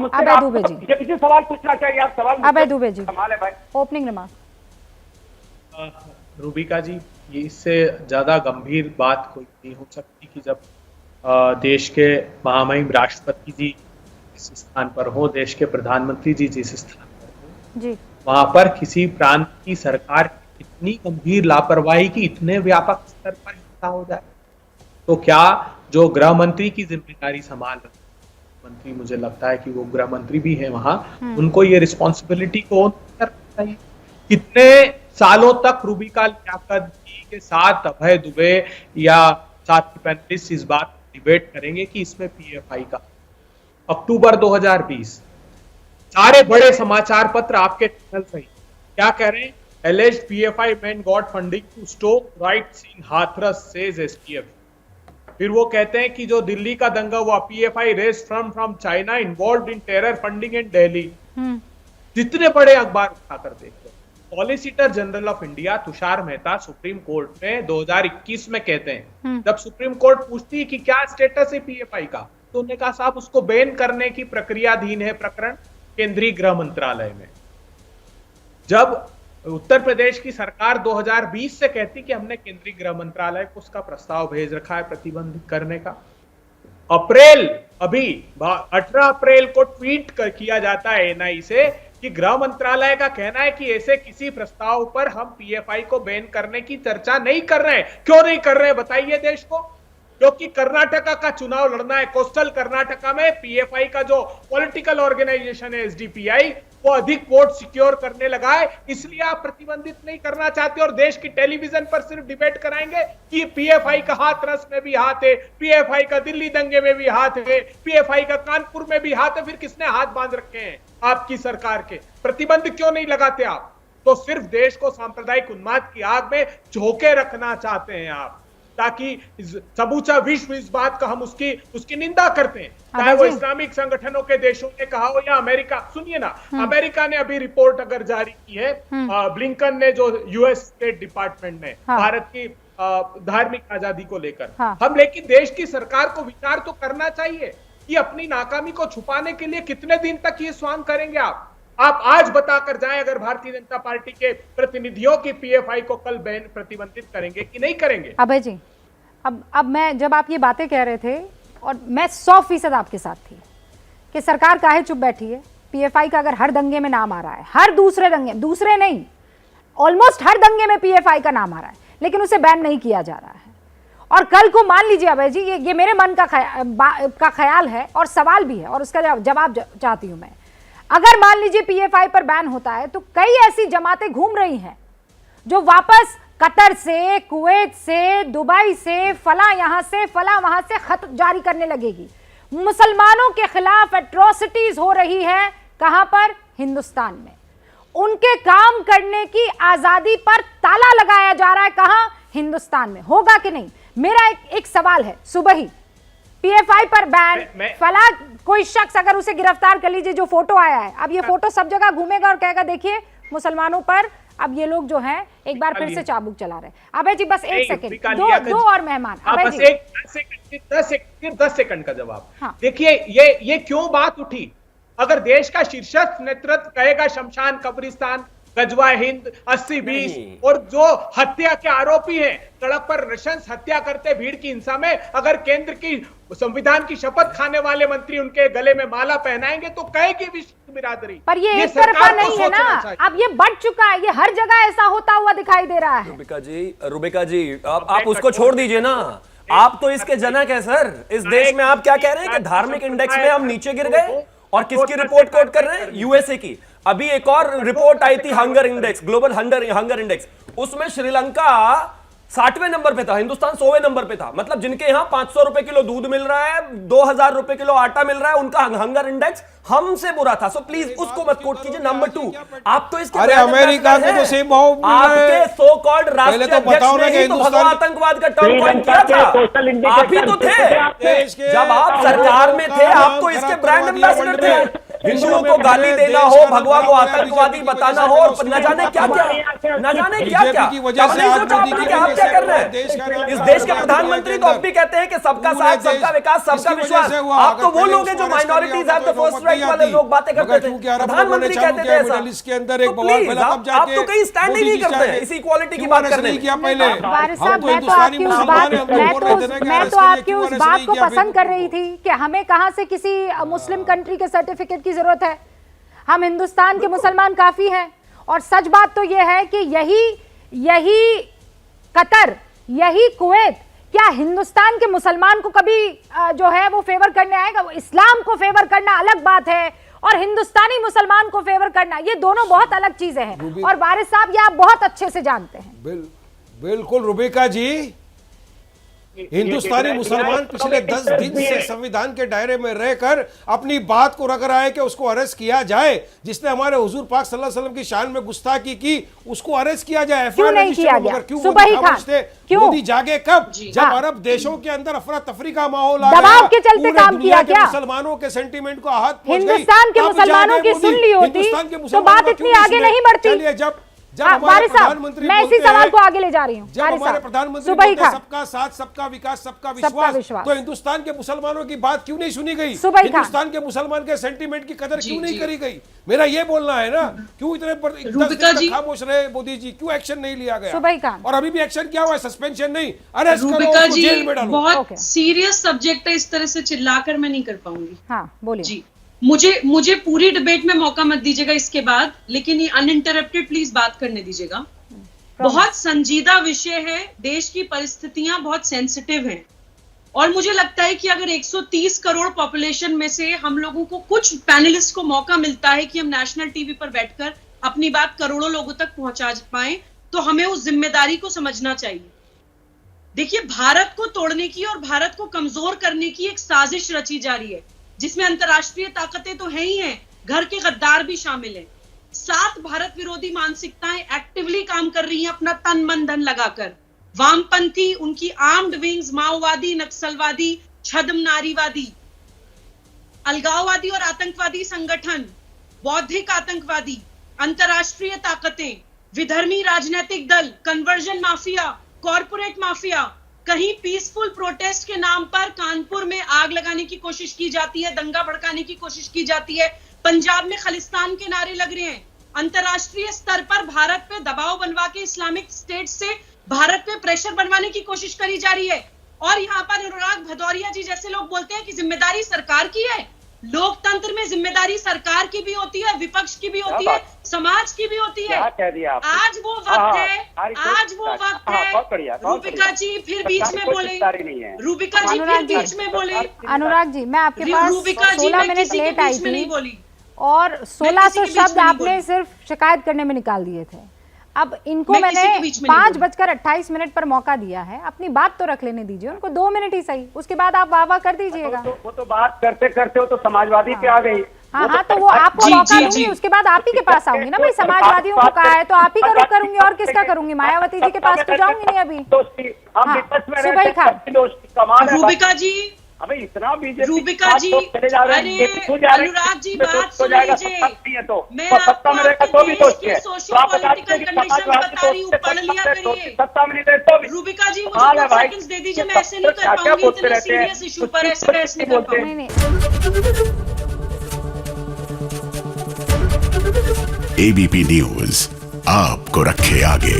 मुझसे अभय दुबे जी इसी सवाल पूछना चाहिए। आप सवाल अभय दुबे जी कमाल है भाई। Opening remark. रूबिका जी, ये इससे ज्यादा गंभीर बात कोई नहीं हो सकती कि जब देश के महामहिम राष्ट्रपति जी जिस स्थान पर हो, देश के प्रधानमंत्री जी जिस स्थान पर हो, जी वहां पर किसी प्रांत की सरकार की इतनी गंभीर लापरवाही की इतने व्यापक स्तर पर हिंसा हो जाए, तो क्या जो गृह मंत्री की जिम्मेदारी संभाल रहे मंत्री, मुझे लगता है कि वो गृह मंत्री भी है वहां, उनको ये रिस्पॉन्सिबिलिटी को करना चाहिए। कितने सालों तक रूबिका लियाकत जी के साथ अभय दुबे या साथी पैनलिस्ट इस बात डिबेट करेंगे कि इसमें पीएफआई का। अक्टूबर 2020 सारे बड़े समाचार पत्र आपके चैनल सही क्या कह रहे हैं? Alleged PFI man got funding to stoke riots in Hathras says STF. फिर वो कहते हैं कि जो दिल्ली का दंगा हुआ, PFI raised from China involved in terror funding in Delhi. जितने बड़े अखबार उठाकर देखते हैं, solicitor general of India Tushar Mehta supreme court में 2021 में कहते हैं, जब सुप्रीम कोर्ट पूछती है कि क्या स्टेटस है पीएफआई का, तो उन्होंने कहा साहब उसको बैन करने की प्रक्रियाधीन है प्रकरण केंद्रीय गृह मंत्रालय में। जब उत्तर प्रदेश की सरकार 2020 से कहती कि हमने केंद्रीय गृह मंत्रालय को उसका प्रस्ताव भेज रखा है प्रतिबंधित करने का, अप्रैल अभी 18 अप्रैल को ट्वीट किया जाता है एनआई से कि गृह मंत्रालय का कहना है कि ऐसे किसी प्रस्ताव पर हम पीएफआई को बैन करने की चर्चा नहीं कर रहे हैं। क्यों नहीं कर रहे हैं बताइए देश को? क्योंकि कर्नाटका का चुनाव लड़ना है। कोस्टल कर्नाटका में पीएफआई का जो पॉलिटिकल ऑर्गेनाइजेशन है एसडीपीआई, वो अधिक वोट सिक्योर करने लगा है, इसलिए आप प्रतिबंधित नहीं करना चाहते और देश की टेलीविजन पर सिर्फ डिबेट कराएंगे कि पीएफआई का हाथरस में भी हाथ है, पीएफआई का दिल्ली दंगे में भी हाथ है, पीएफआई का कानपुर में भी हाथ है। फिर किसने हाथ बांध रखे हैं आपकी सरकार के? प्रतिबंध क्यों नहीं लगाते आप? तो सिर्फ देश को सांप्रदायिक उन्माद की आग में झोंके रखना चाहते हैं आप, ताकि समूचा विश्व इस बात का हम उसकी निंदा करते हैं, चाहे वो इस्लामिक संगठनों के देशों ने कहा हो या अमेरिका। सुनिए ना, अमेरिका ने अभी रिपोर्ट अगर जारी की है, ब्लिंकन ने, जो यूएस स्टेट डिपार्टमेंट ने, भारत की धार्मिक आजादी को लेकर, हम लेकिन देश की सरकार को विचार तो करना चाहिए कि अपनी नाकामी को छुपाने के लिए कितने दिन तक ये स्वांग करेंगे आप आज बताकर जाएं अगर भारतीय जनता पार्टी के प्रतिनिधियों की पीएफआई को कल बैन प्रतिबंधित करेंगे कि नहीं करेंगे? अभय जी, अब मैं, जब आप ये बातें कह रहे थे और मैं 100% आपके साथ थी कि सरकार काहे चुप बैठी है। पीएफआई का अगर हर दंगे में नाम आ रहा है, हर दूसरे दंगे, दूसरे नहीं, ऑलमोस्ट हर दंगे में पीएफआई का नाम आ रहा है, लेकिन उसे बैन नहीं किया जा रहा है। और कल को मान लीजिए अभय जी, ये मेरे मन का ख्याल है और सवाल भी है और उसका जवाब चाहती हूं मैं। अगर मान लीजिए पीएफआई पर बैन होता है तो कई ऐसी जमातें घूम रही हैं जो वापस कतर से, कुवैत से, दुबई से, फला यहां से, फला वहां से खत जारी करने लगेगी। मुसलमानों के खिलाफ एट्रोसिटीज हो रही है। कहां पर? हिंदुस्तान में। उनके काम करने की आजादी पर ताला लगाया जा रहा है। कहां? हिंदुस्तान में। होगा कि नहीं? मेरा एक सवाल है। सुबह ही पीएफआई पर बैन, फला कोई शख्स अगर उसे गिरफ्तार कर लीजिए, जो फोटो आया है, अब ये फोटो सब जगह घूमेगा और कहेगा देखिए मुसलमानों पर अब ये लोग जो हैं एक बार फिर से चाबुक चला रहे हैं। अभय जी बस एक सेकंड, दो और मेहमान। अभय जी 10 सेकंड का जवाब। देखिए ये क्यों बात उठी? अगर देश का शीर्षस्थ नेतृत्व कहेगा शमशान कब्रिस्तान, गजवा हिंद, 80-20, और जो हत्या के आरोपी हैं, सड़क पर नृशंस हत्या करते भीड़ की हिंसा में, अगर केंद्र की संविधान की शपथ खाने वाले मंत्री उनके गले में माला पहनाएंगे तो कहेगी विश्व बिरादरी। पर ये एक तरफा नहीं है ना, अब ये बढ़ चुका है, ये हर जगह ऐसा होता हुआ दिखाई दे रहा है। रूबिका जी आप उसको छोड़ दीजिए ना, आप तो इसके जनक है सर। इस देश में आप क्या कह रहे हैं कि धार्मिक इंडेक्स में हम नीचे गिर गए, और किसकी रिपोर्ट कोट कर रहे हैं? यूएसए की। अभी एक और रिपोर्ट आई थी hunger index, global hunger index, उसमें श्रीलंका 60वें नंबर पे था, हिंदुस्तान 100वें नंबर पे था। मतलब जिनके यहाँ 500 रुपए किलो दूध मिल रहा है, 2000 रुपए किलो आटा मिल रहा है, उनका हंगर इंडेक्स हमसे बुरा था। सो प्लीज उसको मत कोट कीजिए। नंबर 2, आप तो इसके अमेरिका को तो सेम भाव आपके सो कॉल्ड राष्ट्रीय अध्यक्ष ने ही तो भगवा आतंकवाद का टर्म कॉइन किया था। आप ही तो थे जब आप सरकार में थे, आप तो इसके ब्रांड एम्बेसडर थे। हिंदुओं को गाली देना हो, भगवा को आतंकवादी बताना हो, और न जाने क्या क्या, न जाने क्या क्या। बीजेपी की वजह से आज मोदी की आप क्या कर रहे हैं? इस देश के प्रधानमंत्री तो अब भी कहते हैं कि सबका साथ, सबका विकास, सबका विश्वास। आप तो वो लोग हैं जो minorities have the first right वाले लोग बातें करते थे, प्रधानमंत्री कहते थे ऐसा। के अंदर एक तो प्लीज आप तो कहीं स्टैंड ही नहीं करते हैं इसी इक्वालिटी की बात करने किया पहले। वारिस साहब, मैं तो आपकी उस बात को पसंद कर रही थी कि हमें कहां से किसी मुस्लिम कंट्री के सर्टिफिकेट की जरूरत है। हम हिंदुस्तान के मुसलमान काफी हैं। और सच बात तो यह है कि यही कतर, यही कुवैत क्या हिंदुस्तान के मुसलमान को कभी जो है वो फेवर करने आएगा? वो इस्लाम को फेवर करना अलग बात है और हिंदुस्तानी मुसलमान को फेवर करना, ये दोनों बहुत अलग चीजें हैं। और वारिस साहब ये आप बहुत अच्छे से जानते हैं। बिल्कुल रुबिका जी, हिंदुस्तानी मुसलमान पिछले 10 दिन से संविधान के दायरे में रहकर अपनी बात को रख रहा है कि उसको अरेस्ट किया जाए। जिसने हमारे हुजूर पाक सल्लल्लाहु अलैहि वसल्लम की शान में गुस्ताखी की, उसको अरेस्ट किया जाए। क्यों नहीं किया गया? मोदी जागे कब? जब अरब देशों के अंदर अफरा तफरी का माहौल आ गया, दबाव के चलते काम किया क्या? मुसलमानों के सेंटिमेंट को आहत पहुंच गई। हिंदुस्तान के मुसलमानों की सुन ली होती तो बात इतनी आगे नहीं बढ़ती। वारिस साहब, मैं इसी सवाल को आगे ले जा रही हूँ। जब हमारे प्रधानमंत्री सबका साथ, सबका विकास, सबका विश्वास, तो हिंदुस्तान के मुसलमानों की बात क्यों नहीं सुनी गई? हिंदुस्तान के मुसलमान के सेंटीमेंट की कदर क्यों नहीं करी गई? मेरा ये बोलना है ना, क्यों इतने खामोश रहे मोदी जी? क्यों एक्शन नहीं लिया गया? और अभी भी एक्शन क्या हुआ है? सस्पेंशन नहीं, अरेस्ट करो, जेल में डालो। बहुत सीरियस सब्जेक्ट है, इस तरह से चिल्लाकर मैं नहीं कर पाऊंगी। हाँ बोलिए जी। मुझे पूरी डिबेट में मौका मत दीजिएगा इसके बाद, लेकिन ये अनइंटरप्टेड प्लीज बात करने दीजिएगा। बहुत संजीदा विषय है, देश की परिस्थितियां बहुत सेंसिटिव हैं और मुझे लगता है कि अगर 130 करोड़ पॉपुलेशन में से हम लोगों को, कुछ पैनलिस्ट को मौका मिलता है कि हम नेशनल टीवी पर बैठकर अपनी बात करोड़ों लोगों तक पहुंचा पाए, तो हमें उस जिम्मेदारी को समझना चाहिए। देखिए, भारत को तोड़ने की और भारत को कमजोर करने की एक साजिश रची जा रही है, जिसमें अंतर्राष्ट्रीय ताकतें तो हैं ही हैं, घर के गद्दार भी शामिल हैं। 7 भारत विरोधी मानसिकताएं एक्टिवली काम कर रही हैं अपना तन मन धन लगाकर। वामपंथी, उनकी आर्म्ड विंग्स, माओवादी, नक्सलवादी, छद्म नारीवादी, अलगाववादी और आतंकवादी संगठन, बौद्धिक आतंकवादी, अंतर्राष्ट्रीय ताकतें, विधर्मी राजनीतिक दल, कन्वर्जन माफिया, कॉरपोरेट माफिया। कहीं पीसफुल प्रोटेस्ट के नाम पर कानपुर में आग लगाने की कोशिश की जाती है, दंगा भड़काने की कोशिश की जाती है, पंजाब में खालिस्तान के नारे लग रहे हैं। अंतर्राष्ट्रीय स्तर पर भारत पे दबाव बनवा के इस्लामिक स्टेट से भारत पे प्रेशर बनवाने की कोशिश करी जा रही है। और यहाँ पर अनुराग भदौरिया जी जैसे लोग बोलते हैं कि जिम्मेदारी सरकार की है। लोकतंत्र में जिम्मेदारी सरकार की भी होती है, विपक्ष की भी होती है, समाज की भी होती है। आज वो वक्त है, आज वो वक्त है। रूबिका जी फिर बीच में बोले, रूबिका जी फिर बीच में बोले। अनुराग जी, मैं आपके पास रूबिका जी 16 मिनट लेट आई थी और 1600 शब्द आपने सिर्फ शिकायत करने में निकाल दिए थे। अब इनको मैंने 5:28 पर मौका दिया है, अपनी बात तो रख लेने दीजिए उनको, 2 मिनट ही सही, उसके बाद आप वाह कर दीजिएगा। वो तो बात करते करते वो तो समाजवादी पे आ गई। हाँ, तो वो आपको मौका दूंगी, उसके बाद आप ही के पास आऊंगी ना भाई। समाजवादियों को कहा है तो आप ही का रुख करूंगी, और किसका करूंगी? मायावती जी के पास तो जाऊंगी नहीं अभी। सुबह खान, रूबिका जी, अबे इतना बीजेपी रूबिका जी, अरे अनुराग जी बात सुन लीजिए। मैं आपको देश की सोशियो पॉलिटिकल कंडीशन बता रही हूँ, पढ़ लिया करिए। रूबिका जी मुझे 2 सेकंड्स दे दीजिए, मैं ऐसे नहीं कर पाऊंगी, इतने सीरियस इशू पर ऐसे बहस नहीं कर पाऊंगी। एबीपी न्यूज आपको रखे आगे।